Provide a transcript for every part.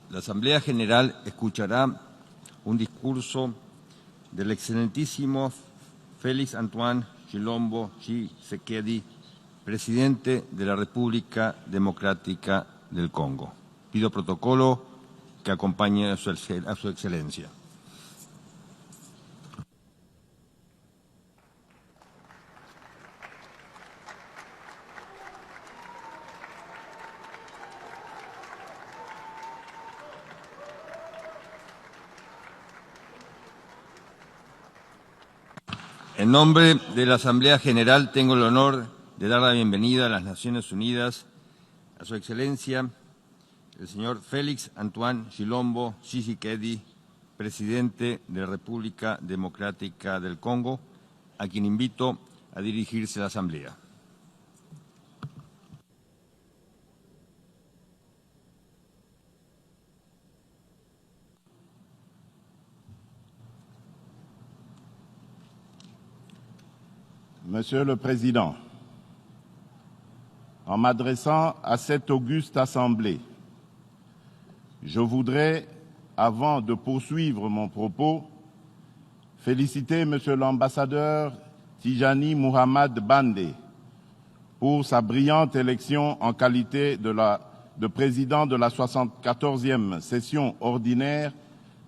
La Asamblea General escuchará un discurso del excelentísimo Félix Antoine Tshilombo Tshisekedi, presidente de la República Democrática del Congo. Pido protocolo que acompañe a su excelencia. En nombre de la Asamblea General tengo el honor de dar la bienvenida a las Naciones Unidas a su excelencia, el señor Félix Antoine Tshilombo Tshisekedi, presidente de la República Democrática del Congo, a quien invito a dirigirse a la Asamblea. Monsieur le Président, en m'adressant à cette auguste Assemblée, je voudrais, avant de poursuivre mon propos, féliciter Monsieur l'ambassadeur Tijani Muhammad Bande pour sa brillante élection en qualité de président de la 74e session ordinaire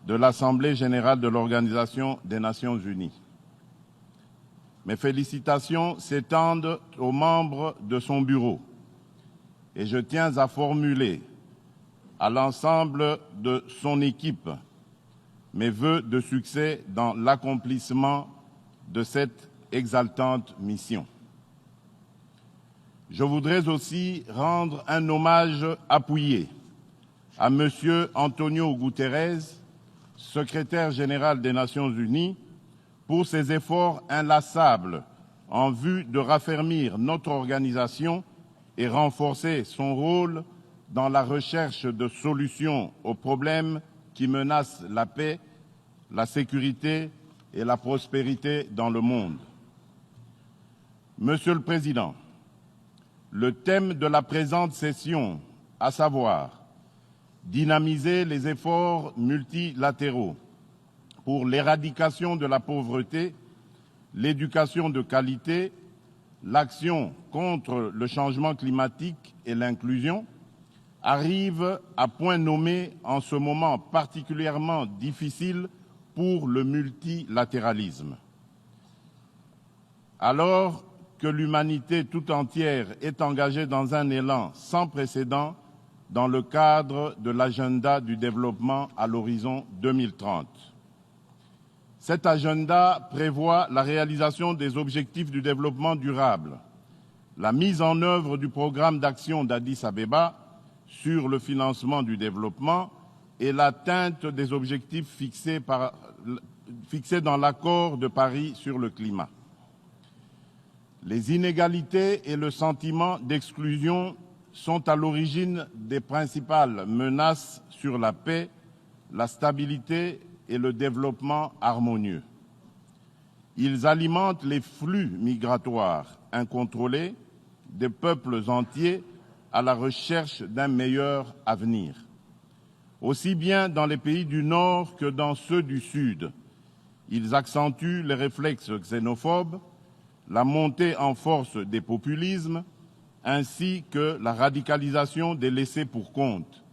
de l'Assemblée générale de l'Organisation des Nations unies. Mes félicitations s'étendent aux membres de son bureau et je tiens à formuler à l'ensemble de son équipe mes vœux de succès dans l'accomplissement de cette exaltante mission. Je voudrais aussi rendre un hommage appuyé à M. Antonio Guterres, secrétaire général des Nations unies, pour ses efforts inlassables en vue de raffermir notre organisation et renforcer son rôle dans la recherche de solutions aux problèmes qui menacent la paix, la sécurité et la prospérité dans le monde. Monsieur le Président, le thème de la présente session, à savoir dynamiser les efforts multilatéraux pour l'éradication de la pauvreté, l'éducation de qualité, l'action contre le changement climatique et l'inclusion, arrive à point nommé en ce moment particulièrement difficile pour le multilatéralisme. Alors que l'humanité tout entière est engagée dans un élan sans précédent dans le cadre de l'agenda du développement à l'horizon 2030. Cet agenda prévoit la réalisation des objectifs du développement durable, la mise en œuvre du programme d'action d'Addis Abeba sur le financement du développement et l'atteinte des objectifs fixés dans l'accord de Paris sur le climat. Les inégalités et le sentiment d'exclusion sont à l'origine des principales menaces sur la paix, la stabilité et le développement harmonieux. Ils alimentent les flux migratoires incontrôlés des peuples entiers à la recherche d'un meilleur avenir. Aussi bien dans les pays du Nord que dans ceux du Sud, ils accentuent les réflexes xénophobes, la montée en force des populismes, ainsi que la radicalisation des laissés pour compte.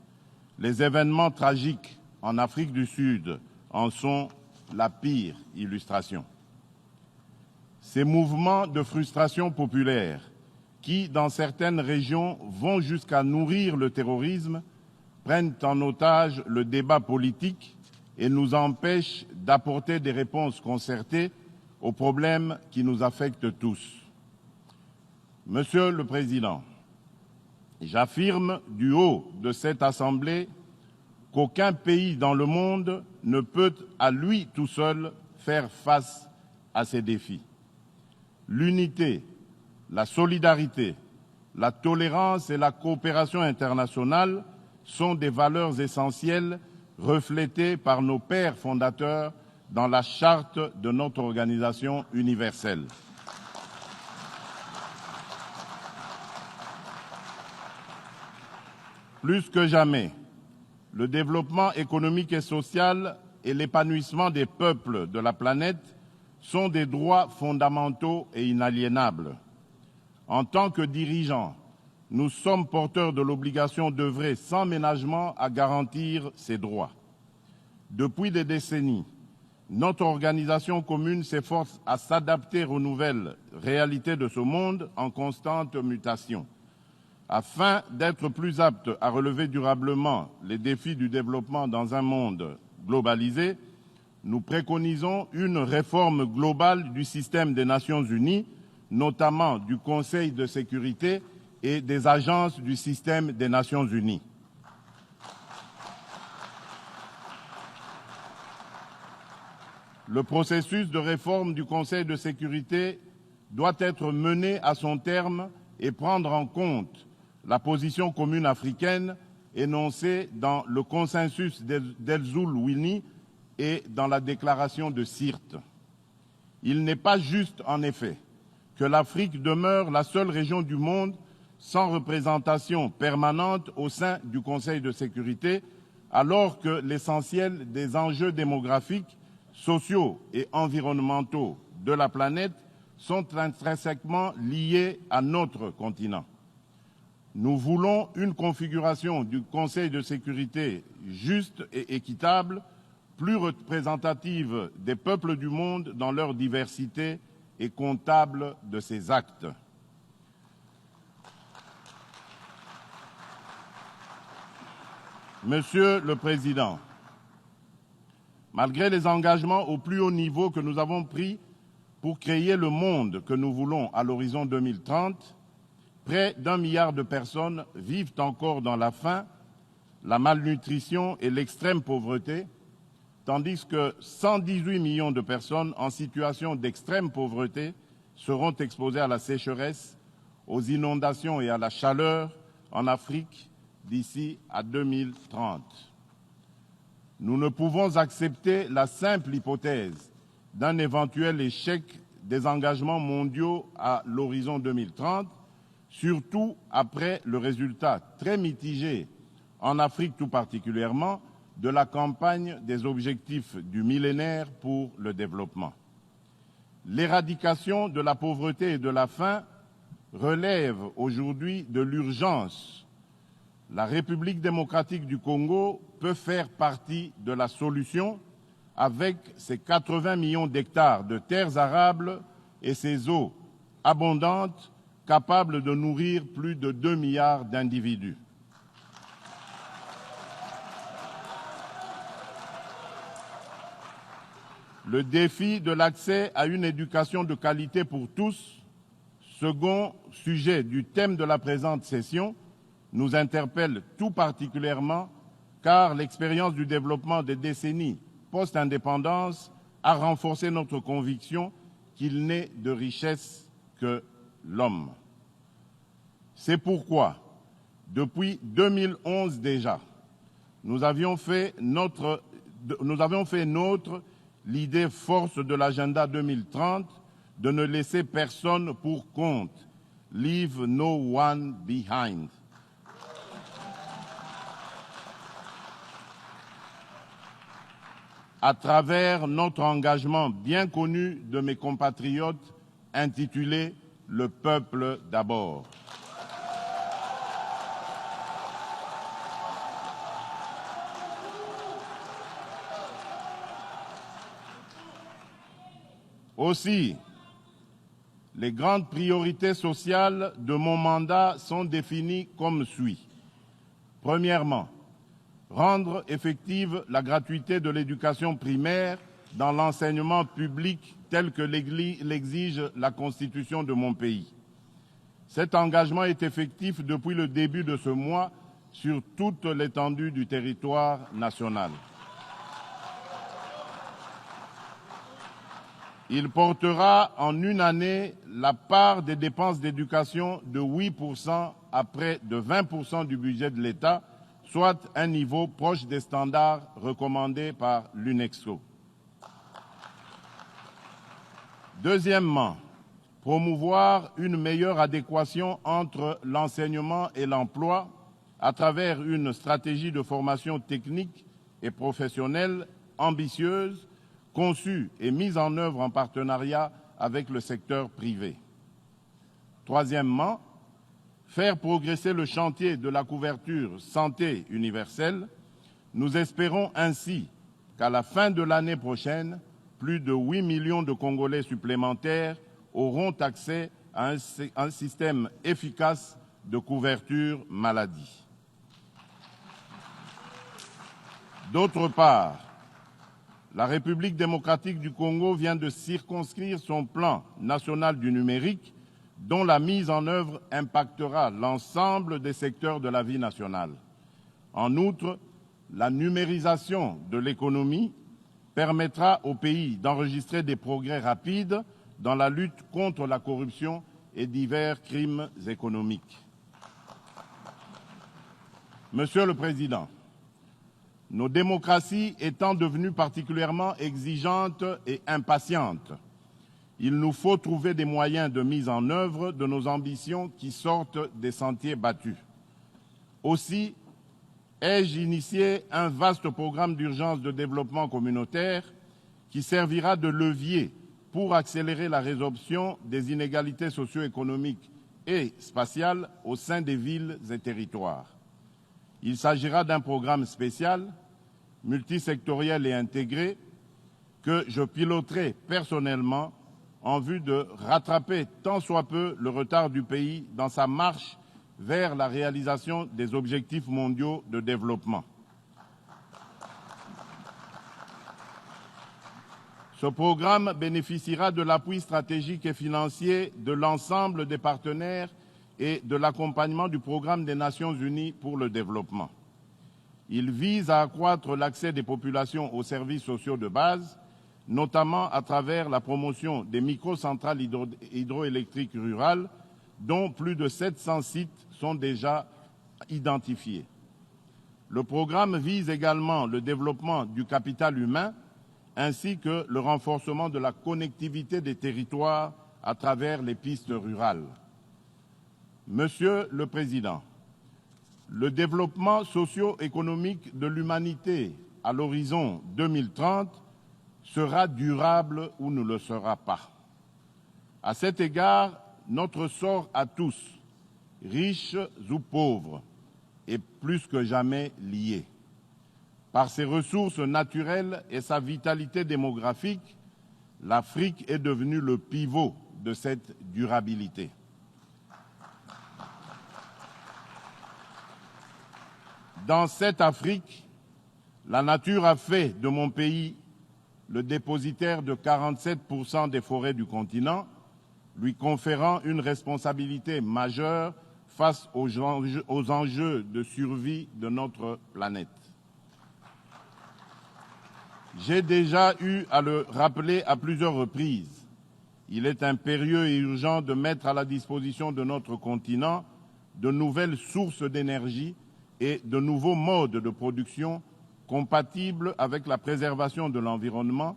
Les événements tragiques en Afrique du Sud en sont la pire illustration. Ces mouvements de frustration populaire qui, dans certaines régions, vont jusqu'à nourrir le terrorisme, prennent en otage le débat politique et nous empêchent d'apporter des réponses concertées aux problèmes qui nous affectent tous. Monsieur le Président, j'affirme du haut de cette Assemblée qu'aucun pays dans le monde ne peut à lui tout seul faire face à ces défis. L'unité, la solidarité, la tolérance et la coopération internationale sont des valeurs essentielles reflétées par nos pères fondateurs dans la charte de notre organisation universelle. Plus que jamais, le développement économique et social et l'épanouissement des peuples de la planète sont des droits fondamentaux et inaliénables. En tant que dirigeants, nous sommes porteurs de l'obligation d'œuvrer sans ménagement à garantir ces droits. Depuis des décennies, notre organisation commune s'efforce à s'adapter aux nouvelles réalités de ce monde en constante mutation. Afin d'être plus apte à relever durablement les défis du développement dans un monde globalisé, nous préconisons une réforme globale du système des Nations Unies, notamment du Conseil de sécurité et des agences du système des Nations Unies. Le processus de réforme du Conseil de sécurité doit être mené à son terme et prendre en compte la position commune africaine énoncée dans le consensus d'El-Zoul-Wini et dans la déclaration de Sirte. Il n'est pas juste, en effet, que l'Afrique demeure la seule région du monde sans représentation permanente au sein du Conseil de sécurité, alors que l'essentiel des enjeux démographiques, sociaux et environnementaux de la planète sont intrinsèquement liés à notre continent. Nous voulons une configuration du Conseil de sécurité juste et équitable, plus représentative des peuples du monde dans leur diversité et comptable de ses actes. Monsieur le Président, malgré les engagements au plus haut niveau que nous avons pris pour créer le monde que nous voulons à l'horizon 2030, près d'1 milliard de personnes vivent encore dans la faim, la malnutrition et l'extrême pauvreté, tandis que 118 millions de personnes en situation d'extrême pauvreté seront exposées à la sécheresse, aux inondations et à la chaleur en Afrique d'ici à 2030. Nous ne pouvons accepter la simple hypothèse d'un éventuel échec des engagements mondiaux à l'horizon 2030, surtout après le résultat très mitigé, en Afrique tout particulièrement, de la campagne des objectifs du millénaire pour le développement. L'éradication de la pauvreté et de la faim relève aujourd'hui de l'urgence. La République démocratique du Congo peut faire partie de la solution avec ses 80 millions d'hectares de terres arables et ses eaux abondantes capables de nourrir plus de 2 milliards d'individus. Le défi de l'accès à une éducation de qualité pour tous, second sujet du thème de la présente session, nous interpelle tout particulièrement car l'expérience du développement des décennies post-indépendance a renforcé notre conviction qu'il n'est de richesse que l'homme. C'est pourquoi, depuis 2011 déjà, nous avions fait nôtre l'idée force de l'agenda 2030 de ne laisser personne pour compte. Leave no one behind. À travers notre engagement bien connu de mes compatriotes intitulé « Le peuple d'abord ». Aussi, les grandes priorités sociales de mon mandat sont définies comme suit. Premièrement, rendre effective la gratuité de l'éducation primaire dans l'enseignement public tel que l'exige la Constitution de mon pays. Cet engagement est effectif depuis le début de ce mois sur toute l'étendue du territoire national. Il portera en une année la part des dépenses d'éducation de 8% à près de 20% du budget de l'État, soit un niveau proche des standards recommandés par l'UNESCO. Deuxièmement, promouvoir une meilleure adéquation entre l'enseignement et l'emploi, à travers une stratégie de formation technique et professionnelle ambitieuse, conçue et mise en œuvre en partenariat avec le secteur privé. Troisièmement, faire progresser le chantier de la couverture santé universelle. Nous espérons ainsi qu'à la fin de l'année prochaine, plus de 8 millions de Congolais supplémentaires auront accès à un système efficace de couverture maladie. D'autre part, la République démocratique du Congo vient de circonscrire son plan national du numérique, dont la mise en œuvre impactera l'ensemble des secteurs de la vie nationale. En outre, la numérisation de l'économie permettra au pays d'enregistrer des progrès rapides dans la lutte contre la corruption et divers crimes économiques. Monsieur le Président, nos démocraties étant devenues particulièrement exigeantes et impatientes, il nous faut trouver des moyens de mise en œuvre de nos ambitions qui sortent des sentiers battus. Aussi, ai-je initié un vaste programme d'urgence de développement communautaire qui servira de levier pour accélérer la résorption des inégalités socio-économiques et spatiales au sein des villes et territoires. Il s'agira d'un programme spécial, multisectoriel et intégré, que je piloterai personnellement en vue de rattraper tant soit peu le retard du pays dans sa marche vers la réalisation des objectifs mondiaux de développement. Ce programme bénéficiera de l'appui stratégique et financier de l'ensemble des partenaires et de l'accompagnement du Programme des Nations Unies pour le développement. Il vise à accroître l'accès des populations aux services sociaux de base, notamment à travers la promotion des microcentrales hydroélectriques rurales, dont plus de 700 sites sont déjà identifiés. Le programme vise également le développement du capital humain ainsi que le renforcement de la connectivité des territoires à travers les pistes rurales. Monsieur le Président, le développement socio-économique de l'humanité à l'horizon 2030 sera durable ou ne le sera pas. À cet égard, notre sort à tous, riches ou pauvres, est plus que jamais lié. Par ses ressources naturelles et sa vitalité démographique, l'Afrique est devenue le pivot de cette durabilité. Dans cette Afrique, la nature a fait de mon pays le dépositaire de 47% des forêts du continent, lui conférant une responsabilité majeure face aux enjeux de survie de notre planète. J'ai déjà eu à le rappeler à plusieurs reprises. Il est impérieux et urgent de mettre à la disposition de notre continent de nouvelles sources d'énergie et de nouveaux modes de production compatibles avec la préservation de l'environnement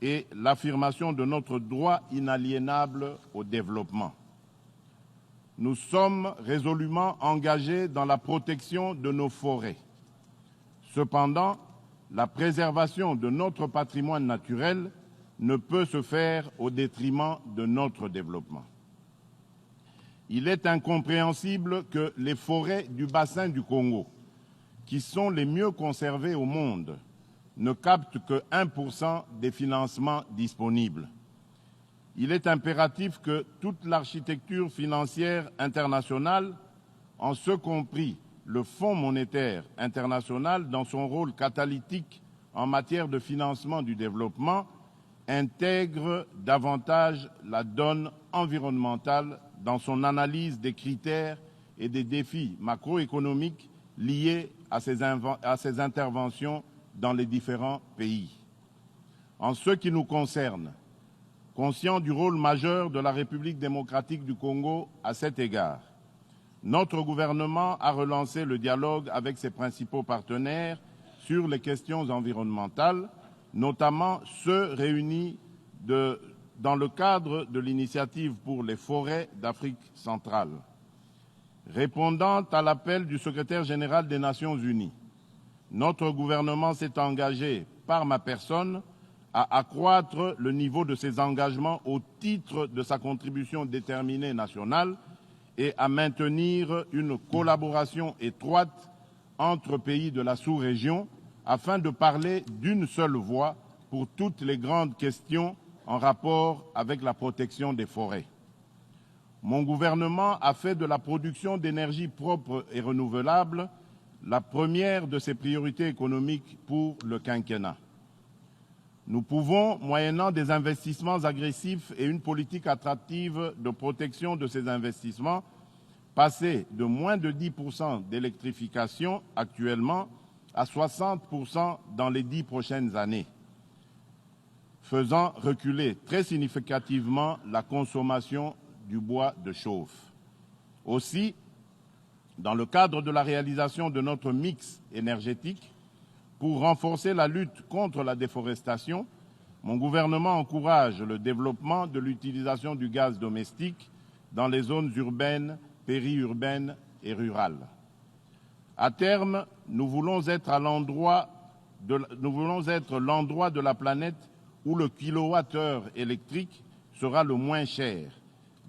et l'affirmation de notre droit inaliénable au développement. Nous sommes résolument engagés dans la protection de nos forêts. Cependant, la préservation de notre patrimoine naturel ne peut se faire au détriment de notre développement. Il est incompréhensible que les forêts du bassin du Congo, qui sont les mieux conservées au monde, ne captent que 1% des financements disponibles. Il est impératif que toute l'architecture financière internationale, en ce compris le Fonds monétaire international dans son rôle catalytique en matière de financement du développement, intègre davantage la donne environnementale dans son analyse des critères et des défis macroéconomiques liés à ces interventions dans les différents pays. En ce qui nous concerne, conscient du rôle majeur de la République démocratique du Congo à cet égard, notre gouvernement a relancé le dialogue avec ses principaux partenaires sur les questions environnementales, notamment ceux réunis dans le cadre de l'initiative pour les forêts d'Afrique centrale. Répondant à l'appel du secrétaire général des Nations Unies, notre gouvernement s'est engagé, par ma personne, à accroître le niveau de ses engagements au titre de sa contribution déterminée nationale et à maintenir une collaboration étroite entre pays de la sous-région afin de parler d'une seule voix pour toutes les grandes questions en rapport avec la protection des forêts. Mon gouvernement a fait de la production d'énergie propre et renouvelable la première de ses priorités économiques pour le quinquennat. Nous pouvons, moyennant des investissements agressifs et une politique attractive de protection de ces investissements, passer de moins de 10% d'électrification actuellement à 60% dans les 10 prochaines années, faisant reculer très significativement la consommation du bois de chauffe. Aussi, dans le cadre de la réalisation de notre mix énergétique, pour renforcer la lutte contre la déforestation, mon gouvernement encourage le développement de l'utilisation du gaz domestique dans les zones urbaines, périurbaines et rurales. À terme, nous voulons être l'endroit de la planète où le kilowattheure électrique sera le moins cher,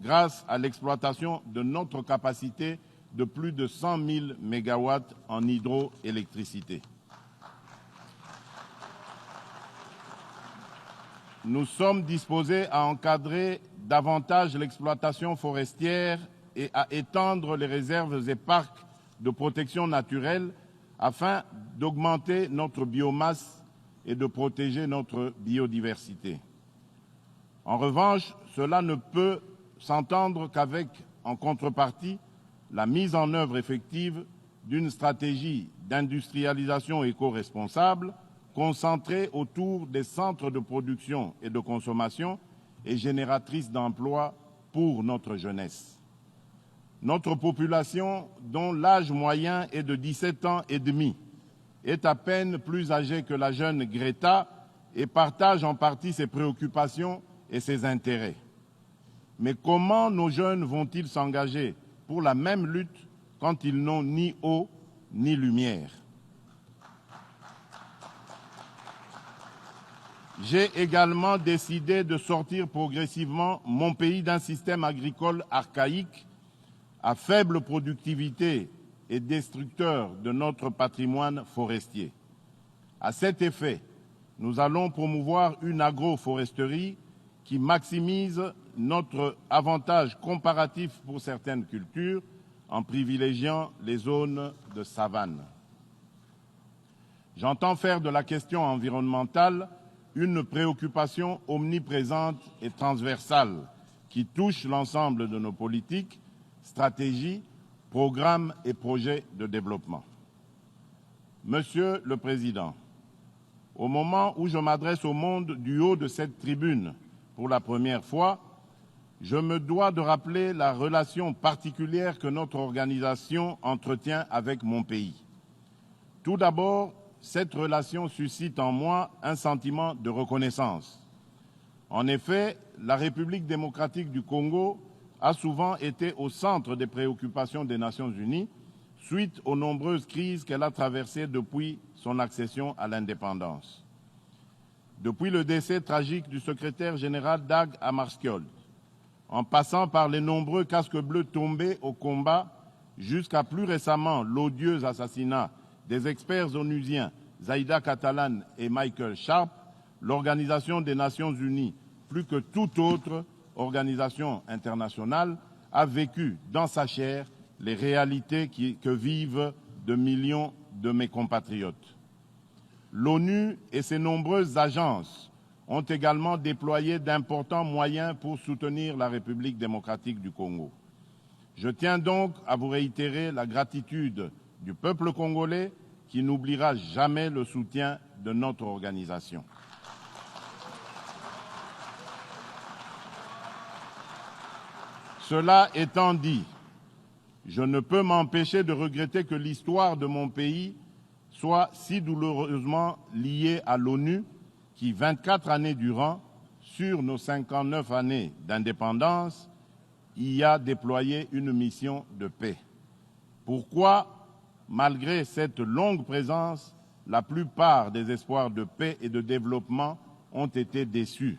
grâce à l'exploitation de notre capacité de plus de 100 000 mégawatts en hydroélectricité. Nous sommes disposés à encadrer davantage l'exploitation forestière et à étendre les réserves et parcs de protection naturelle afin d'augmenter notre biomasse et de protéger notre biodiversité. En revanche, cela ne peut s'entendre qu'avec, en contrepartie, la mise en œuvre effective d'une stratégie d'industrialisation éco-responsable concentrée autour des centres de production et de consommation et génératrice d'emplois pour notre jeunesse. Notre population, dont l'âge moyen est de 17 ans et demi, est à peine plus âgée que la jeune Greta et partage en partie ses préoccupations et ses intérêts. Mais comment nos jeunes vont-ils s'engager pour la même lutte quand ils n'ont ni eau ni lumière? J'ai également décidé de sortir progressivement mon pays d'un système agricole archaïque à faible productivité et destructeur de notre patrimoine forestier. À cet effet, nous allons promouvoir une agroforesterie qui maximise notre avantage comparatif pour certaines cultures en privilégiant les zones de savane. J'entends faire de la question environnementale une préoccupation omniprésente et transversale qui touche l'ensemble de nos politiques, stratégies, programmes et projets de développement. Monsieur le Président, au moment où je m'adresse au monde du haut de cette tribune pour la première fois, je me dois de rappeler la relation particulière que notre organisation entretient avec mon pays. Tout d'abord, cette relation suscite en moi un sentiment de reconnaissance. En effet, la République démocratique du Congo a souvent été au centre des préoccupations des Nations Unies suite aux nombreuses crises qu'elle a traversées depuis son accession à l'indépendance. Depuis le décès tragique du secrétaire général Dag Hammarskjöld, en passant par les nombreux casques bleus tombés au combat, jusqu'à plus récemment l'odieux assassinat des experts onusiens Zaïda Catalan et Michael Sharp, l'Organisation des Nations Unies, plus que toute autre organisation internationale, a vécu dans sa chair les réalités que vivent de millions de mes compatriotes. L'ONU et ses nombreuses agences ont également déployé d'importants moyens pour soutenir la République démocratique du Congo. Je tiens donc à vous réitérer la gratitude du peuple congolais qui n'oubliera jamais le soutien de notre organisation. Cela étant dit, je ne peux m'empêcher de regretter que l'histoire de mon pays soit si douloureusement liée à l'ONU qui, 24 années durant, sur nos 59 années d'indépendance, y a déployé une mission de paix. Pourquoi, malgré cette longue présence, la plupart des espoirs de paix et de développement ont été déçus?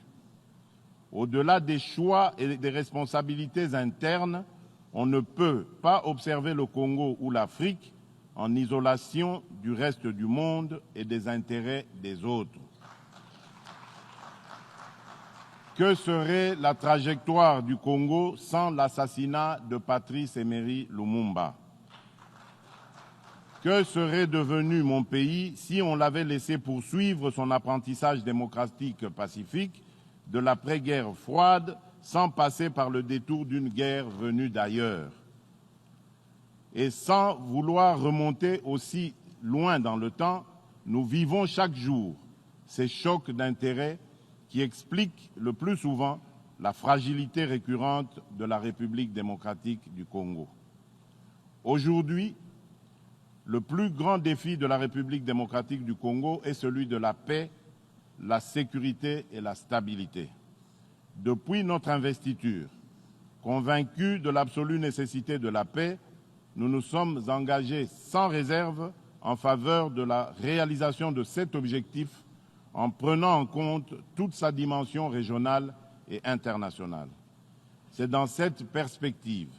Au-delà des choix et des responsabilités internes, on ne peut pas observer le Congo ou l'Afrique en isolation du reste du monde et des intérêts des autres. Que serait la trajectoire du Congo sans l'assassinat de Patrice Emery Lumumba? Que serait devenu mon pays si on l'avait laissé poursuivre son apprentissage démocratique pacifique de l'après-guerre froide sans passer par le détour d'une guerre venue d'ailleurs? Et sans vouloir remonter aussi loin dans le temps, nous vivons chaque jour ces chocs d'intérêts qui expliquent le plus souvent la fragilité récurrente de la République démocratique du Congo. Aujourd'hui, le plus grand défi de la République démocratique du Congo est celui de la paix, la sécurité et la stabilité. Depuis notre investiture, convaincus de l'absolue nécessité de la paix, nous nous sommes engagés sans réserve en faveur de la réalisation de cet objectif en prenant en compte toute sa dimension régionale et internationale. C'est dans cette perspective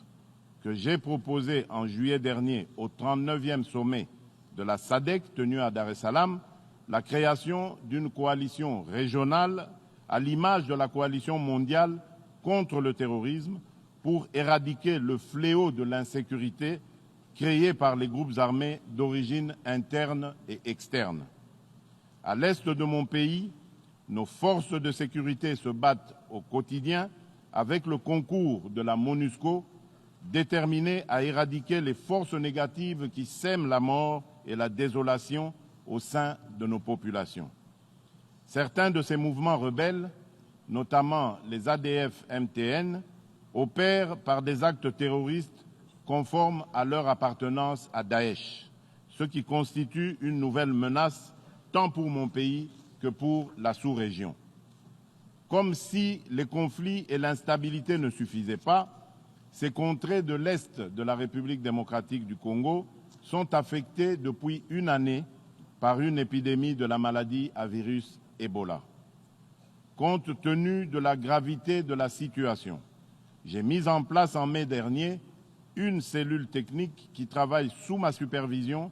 que j'ai proposé en juillet dernier au 39e sommet de la SADC tenu à Dar es Salaam la création d'une coalition régionale à l'image de la coalition mondiale contre le terrorisme pour éradiquer le fléau de l'insécurité créé par les groupes armés d'origine interne et externe. À l'est de mon pays, nos forces de sécurité se battent au quotidien avec le concours de la MONUSCO, déterminée à éradiquer les forces négatives qui sèment la mort et la désolation au sein de nos populations. Certains de ces mouvements rebelles, notamment les ADF-MTN, opèrent par des actes terroristes conformes à leur appartenance à Daesh, ce qui constitue une nouvelle menace tant pour mon pays que pour la sous-région. Comme si les conflits et l'instabilité ne suffisaient pas, ces contrées de l'Est de la République démocratique du Congo sont affectées depuis une année par une épidémie de la maladie à virus Ebola. Compte tenu de la gravité de la situation, j'ai mis en place en mai dernier une cellule technique qui travaille sous ma supervision,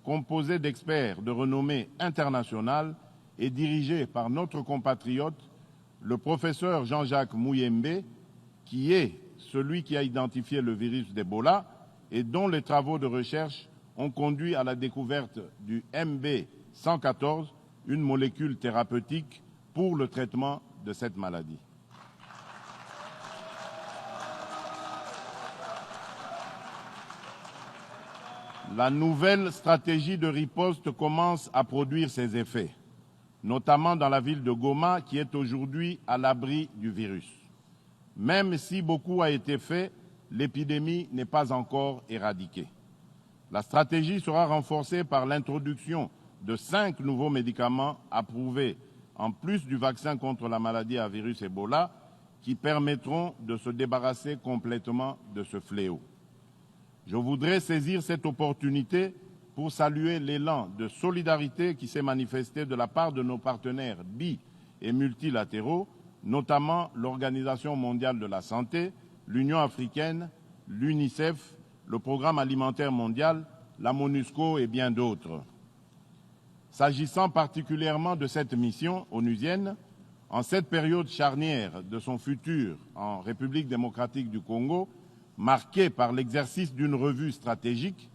composée d'experts de renommée internationale et dirigée par notre compatriote, le professeur Jean-Jacques Mouyembe, qui est celui qui a identifié le virus d'Ebola et dont les travaux de recherche ont conduit à la découverte du MB114, une molécule thérapeutique pour le traitement de cette maladie. La nouvelle stratégie de riposte commence à produire ses effets, notamment dans la ville de Goma qui est aujourd'hui à l'abri du virus. Même si beaucoup a été fait, l'épidémie n'est pas encore éradiquée. La stratégie sera renforcée par l'introduction de 5 nouveaux médicaments approuvés, en plus du vaccin contre la maladie à virus Ebola, qui permettront de se débarrasser complètement de ce fléau. Je voudrais saisir cette opportunité pour saluer l'élan de solidarité qui s'est manifesté de la part de nos partenaires bi- et multilatéraux, notamment l'Organisation mondiale de la santé, l'Union africaine, l'UNICEF, le Programme alimentaire mondial, la MONUSCO et bien d'autres. S'agissant particulièrement de cette mission onusienne, en cette période charnière de son futur en République démocratique du Congo, marquée par l'exercice d'une revue stratégique,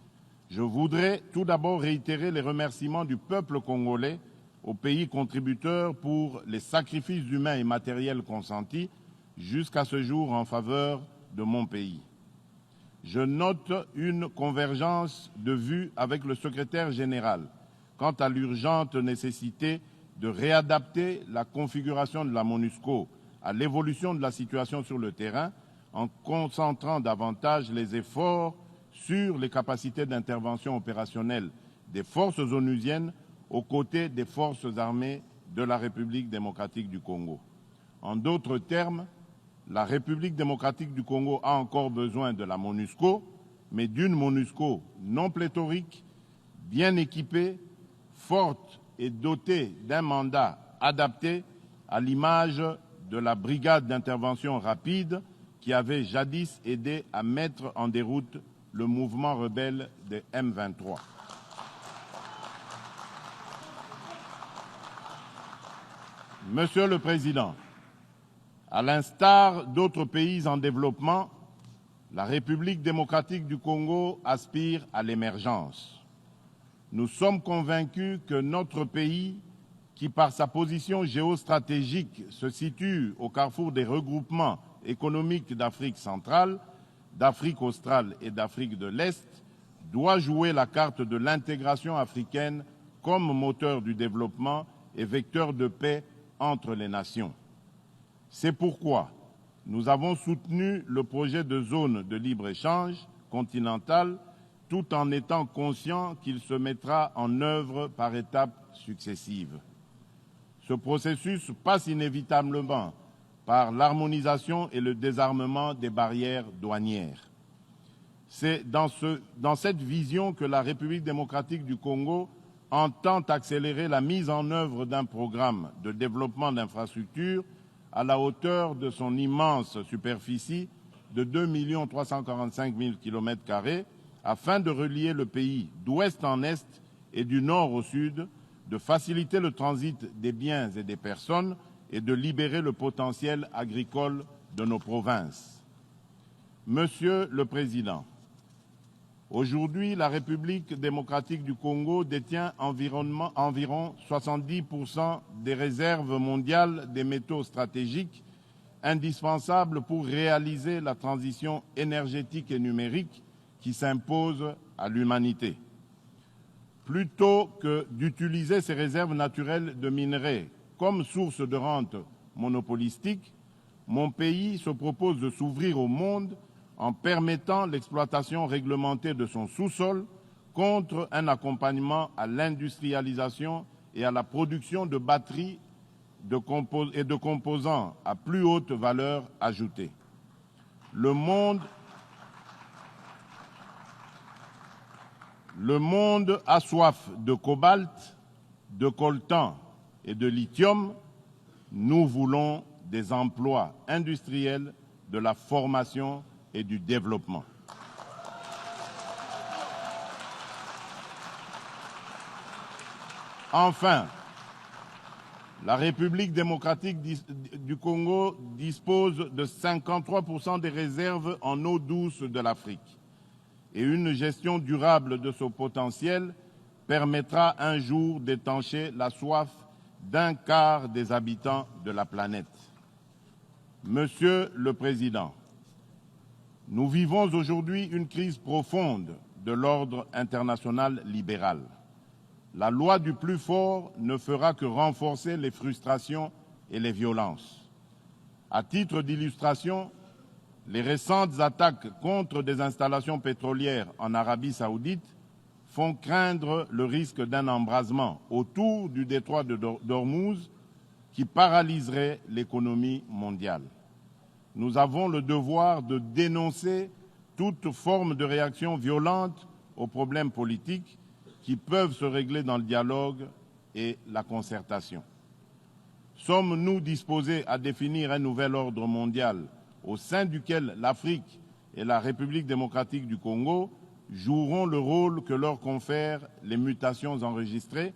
je voudrais tout d'abord réitérer les remerciements du peuple congolais aux pays contributeurs pour les sacrifices humains et matériels consentis jusqu'à ce jour en faveur de mon pays. Je note une convergence de vues avec le secrétaire général quant à l'urgente nécessité de réadapter la configuration de la MONUSCO à l'évolution de la situation sur le terrain en concentrant davantage les efforts sur les capacités d'intervention opérationnelle des forces onusiennes aux côtés des forces armées de la République démocratique du Congo. En d'autres termes, la République démocratique du Congo a encore besoin de la MONUSCO, mais d'une MONUSCO non pléthorique, bien équipée, forte et dotée d'un mandat adapté à l'image de la brigade d'intervention rapide qui avait jadis aidé à mettre en déroute le mouvement rebelle des M23. Monsieur le Président, à l'instar d'autres pays en développement, la République démocratique du Congo aspire à l'émergence. Nous sommes convaincus que notre pays, qui par sa position géostratégique se situe au carrefour des regroupements économiques d'Afrique centrale, d'Afrique australe et d'Afrique de l'Est, doit jouer la carte de l'intégration africaine comme moteur du développement et vecteur de paix entre les nations. C'est pourquoi nous avons soutenu le projet de zone de libre-échange continentale tout en étant conscients qu'il se mettra en œuvre par étapes successives. Ce processus passe inévitablement par l'harmonisation et le désarmement des barrières douanières. C'est dans cette vision que la République démocratique du Congo entend accélérer la mise en œuvre d'un programme de développement d'infrastructures à la hauteur de son immense superficie de 2 345 000 km² afin de relier le pays d'ouest en est et du nord au sud, de faciliter le transit des biens et des personnes et de libérer le potentiel agricole de nos provinces. Monsieur le Président, aujourd'hui, la République démocratique du Congo détient environ 70% des réserves mondiales des métaux stratégiques indispensables pour réaliser la transition énergétique et numérique qui s'impose à l'humanité. Plutôt que d'utiliser ces réserves naturelles de minerais comme source de rente monopolistique, mon pays se propose de s'ouvrir au monde en permettant l'exploitation réglementée de son sous-sol contre un accompagnement à l'industrialisation et à la production de batteries et de composants à plus haute valeur ajoutée. Le monde a soif de cobalt, de coltan et de lithium. Nous voulons des emplois industriels, de la formation et du développement. Enfin, la République démocratique du Congo dispose de 53% des réserves en eau douce de l'Afrique. Et une gestion durable de ce potentiel permettra un jour d'étancher la soif d'un quart des habitants de la planète. Monsieur le Président, nous vivons aujourd'hui une crise profonde de l'ordre international libéral. La loi du plus fort ne fera que renforcer les frustrations et les violences. À titre d'illustration, les récentes attaques contre des installations pétrolières en Arabie saoudite font craindre le risque d'un embrasement autour du détroit d'Ormuz qui paralyserait l'économie mondiale. Nous avons le devoir de dénoncer toute forme de réaction violente aux problèmes politiques qui peuvent se régler dans le dialogue et la concertation. Sommes-nous disposés à définir un nouvel ordre mondial au sein duquel l'Afrique et la République démocratique du Congo joueront le rôle que leur confèrent les mutations enregistrées?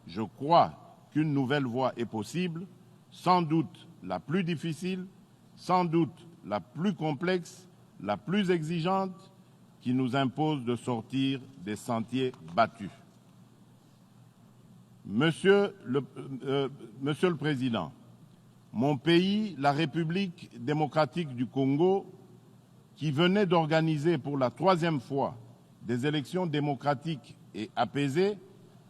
Je crois qu'une nouvelle voie est possible, sans doute la plus difficile, sans doute la plus complexe, la plus exigeante, qui nous impose de sortir des sentiers battus. Monsieur le Président, mon pays, la République démocratique du Congo, qui venait d'organiser pour la 3e fois des élections démocratiques et apaisées,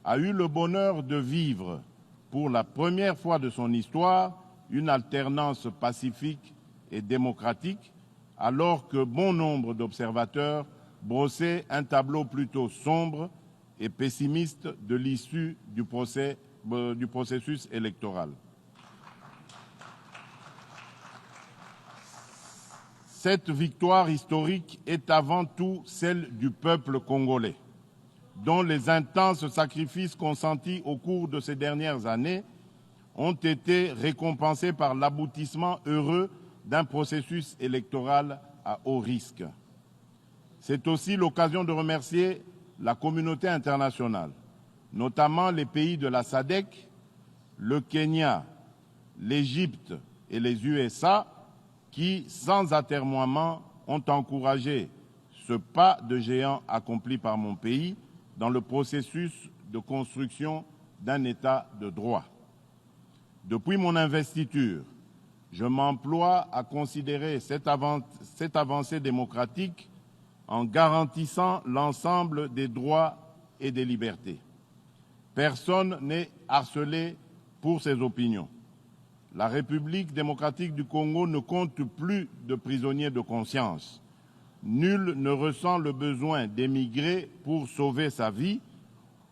a eu le bonheur de vivre, pour la première fois de son histoire, une alternance pacifique et démocratique, alors que bon nombre d'observateurs brossaient un tableau plutôt sombre et pessimiste de l'issue du processus électoral. Cette victoire historique est avant tout celle du peuple congolais, dont les intenses sacrifices consentis au cours de ces dernières années ont été récompensés par l'aboutissement heureux d'un processus électoral à haut risque. C'est aussi l'occasion de remercier la communauté internationale, notamment les pays de la SADC, le Kenya, l'Égypte et les USA, qui, sans atermoiement, ont encouragé ce pas de géant accompli par mon pays dans le processus de construction d'un État de droit. Depuis mon investiture, je m'emploie à considérer cette avancée démocratique en garantissant l'ensemble des droits et des libertés. Personne n'est harcelé pour ses opinions. La République démocratique du Congo ne compte plus de prisonniers de conscience. Nul ne ressent le besoin d'émigrer pour sauver sa vie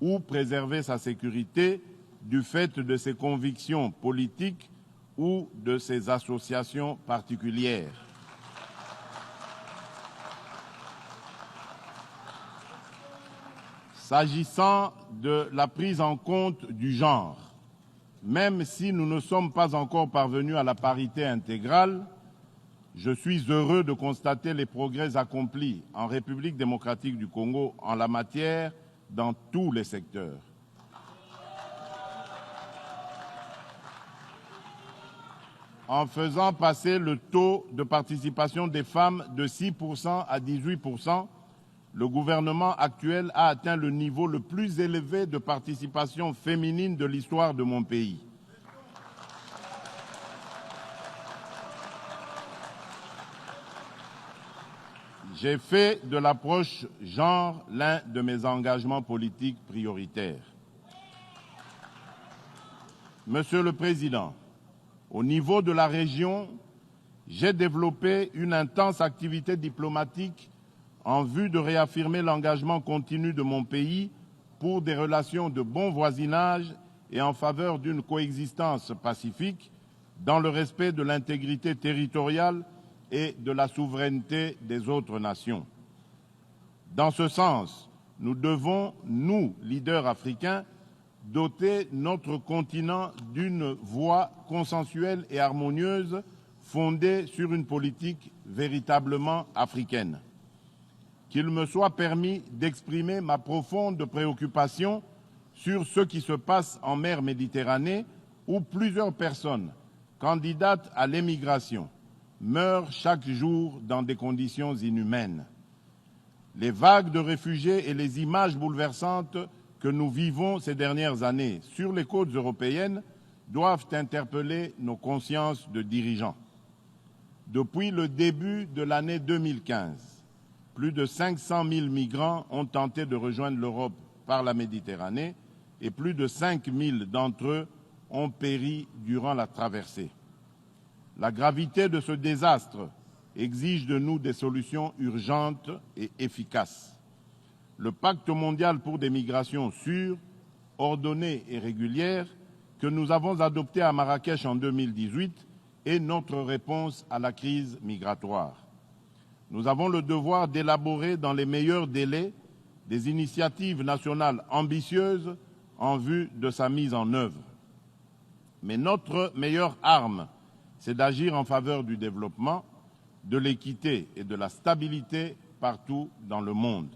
ou préserver sa sécurité du fait de ses convictions politiques ou de ses associations particulières. S'agissant de la prise en compte du genre, même si nous ne sommes pas encore parvenus à la parité intégrale, je suis heureux de constater les progrès accomplis en République démocratique du Congo en la matière dans tous les secteurs. En faisant passer le taux de participation des femmes de 6% à 18%, le gouvernement actuel a atteint le niveau le plus élevé de participation féminine de l'histoire de mon pays. J'ai fait de l'approche genre l'un de mes engagements politiques prioritaires. Monsieur le Président, au niveau de la région, j'ai développé une intense activité diplomatique en vue de réaffirmer l'engagement continu de mon pays pour des relations de bon voisinage et en faveur d'une coexistence pacifique dans le respect de l'intégrité territoriale et de la souveraineté des autres nations. Dans ce sens, nous devons, nous, leaders africains, doter notre continent d'une voie consensuelle et harmonieuse fondée sur une politique véritablement africaine. Qu'il me soit permis d'exprimer ma profonde préoccupation sur ce qui se passe en mer Méditerranée où plusieurs personnes candidates à l'émigration meurent chaque jour dans des conditions inhumaines. Les vagues de réfugiés et les images bouleversantes que nous vivons ces dernières années sur les côtes européennes doivent interpeller nos consciences de dirigeants. Depuis le début de l'année 2015, plus de 500 000 migrants ont tenté de rejoindre l'Europe par la Méditerranée et plus de 5 000 d'entre eux ont péri durant la traversée. La gravité de ce désastre exige de nous des solutions urgentes et efficaces. Le Pacte mondial pour des migrations sûres, ordonnées et régulières que nous avons adopté à Marrakech en 2018 est notre réponse à la crise migratoire. Nous avons le devoir d'élaborer dans les meilleurs délais des initiatives nationales ambitieuses en vue de sa mise en œuvre. Mais notre meilleure arme, c'est d'agir en faveur du développement, de l'équité et de la stabilité partout dans le monde.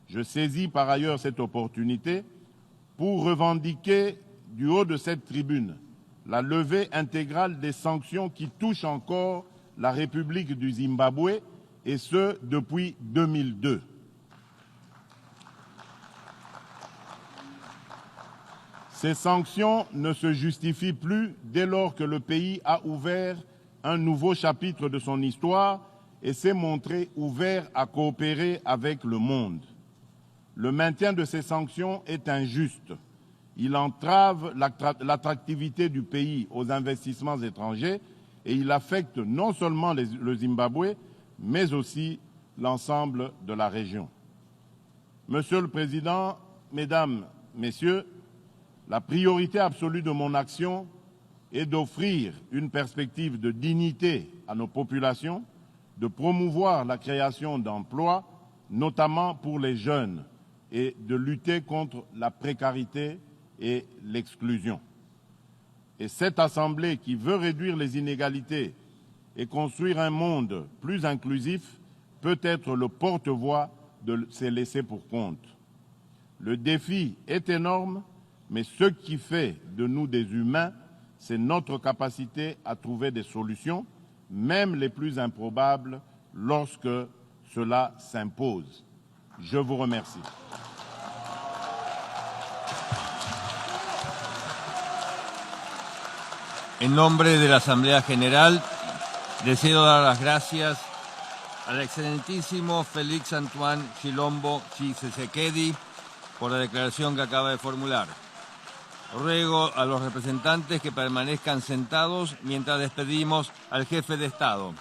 Je saisis par ailleurs cette opportunité pour revendiquer du haut de cette tribune la levée intégrale des sanctions qui touchent encore la République du Zimbabwe, et ce depuis 2002. Ces sanctions ne se justifient plus dès lors que le pays a ouvert un nouveau chapitre de son histoire et s'est montré ouvert à coopérer avec le monde. Le maintien de ces sanctions est injuste. Il entrave l'attractivité du pays aux investissements étrangers et il affecte non seulement le Zimbabwe, mais aussi l'ensemble de la région. Monsieur le Président, Mesdames, Messieurs, la priorité absolue de mon action est d'offrir une perspective de dignité à nos populations, de promouvoir la création d'emplois, notamment pour les jeunes, et de lutter contre la précarité et l'exclusion. Et cette Assemblée qui veut réduire les inégalités et construire un monde plus inclusif peut être le porte-voix de ces laissés-pour-compte. Le défi est énorme, mais ce qui fait de nous des humains, c'est notre capacité à trouver des solutions, même les plus improbables, lorsque cela s'impose. Je vous remercie. En nombre de la Asamblea General, deseo dar las gracias al excelentísimo Félix Antoine Chilombo Tshisekedi por la declaración que acaba de formular. Ruego a los representantes que permanezcan sentados mientras despedimos al jefe de Estado.